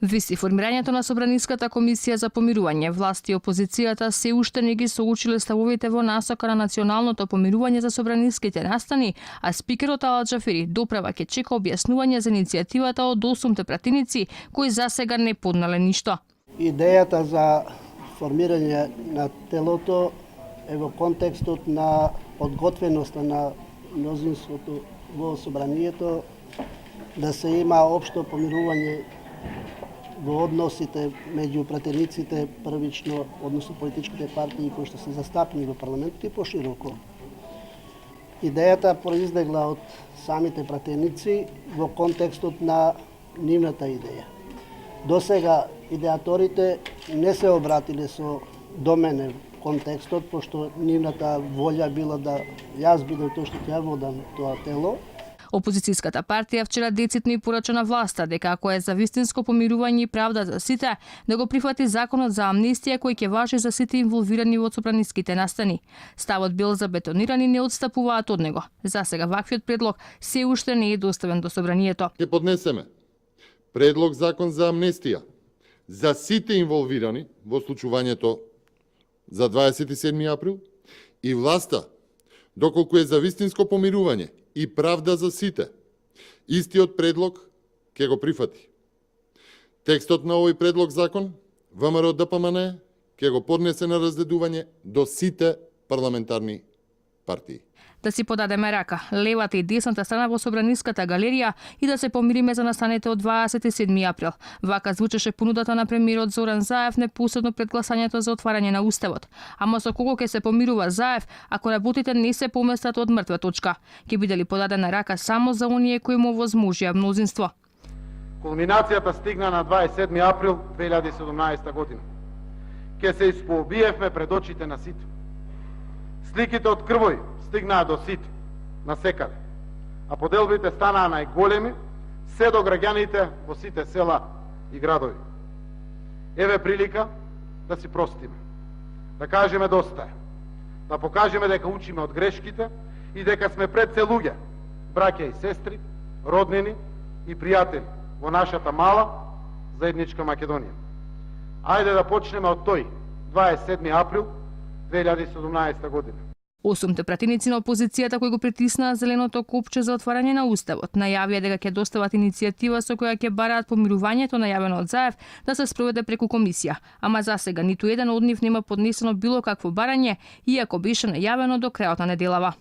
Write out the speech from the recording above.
Виси формирањето на Собраниската комисија за помирување, власт и опозицијата се уште не ги соучиле ставовите во насока на националното помирување за собраниските настани, а спикерот Ала Џафери доправа ќе чека објаснување за иницијативата од 8 пратеници кои засега не поднале ништо. Идејата за формирање на телото е во контекстот на подготвеноста на мнозинството во собранието да се има општо помирување во односите меѓу пратениците првично, односно политичките партии кои што се застапени во парламентот и пошироко. Идејата произлегла од самите пратеници во контекстот на нивната идеја. До сега идеаторите не се обратиле до мене контекстот, пошто нивната волја била да јас бидам тој што ќе водам тоа тело. Опозицијската партија вчера децитно и порача на власта дека ако е за вистинско помирување и правда за сите, да го прифати законот за амнестија кој ќе важи за сите инволвирани во собраниските настани. Ставот бил забетониран и не отстапуваат од него. За сега ваквиот предлог се уште не е доставен до собранието. Ќе поднесеме предлог закон за амнестија за сите инволвирани во случувањето за 27 април и власта, доколку е за вистинско помирување и правда за сите, истиот предлог ќе го прифати. Текстот на овој предлог закон ВМРО ДПМН ќе го поднесе на разгледување до сите парламентарни партии. Да си подадеме рака, левата и десната страна во Собраниската галерија и да се помириме за настаните од 27 април. Вака звучеше понудата на премиерот Зоран Заев непосредно пред гласањето за отварање на Уставот. Ама со кого ќе се помирува Заев ако работите не се поместат од мртва точка? Ќе биде ли подадена рака само за оние кои му возможија мнозинство? Кулминацијата стигна на 27 април 2017 година. Ке се испоубиевме пред очите на сите. Сликите од крвој стигнаа до сите, на секаде, а поделбите станаа најголеми, се до граѓаните во сите села и градови. Еве прилика да си простиме, да кажеме доста е, да покажеме дека учиме од грешките и дека сме пред се луѓе, браќа и сестри, роднини и пријатели во нашата мала заедничка Македонија. Ајде да почнеме од тој 27 април 2017 година. 8 пратеници на опозицијата кои го притиснаа зеленото копче за отварање на Уставот најавија дека ќе достават иницијатива со која ќе бараат помирувањето најавено од Заев да се спроведе преку комисија, ама засега ниту еден од нив нема поднесено било какво барање, иако беше најавено до крајот на неделава.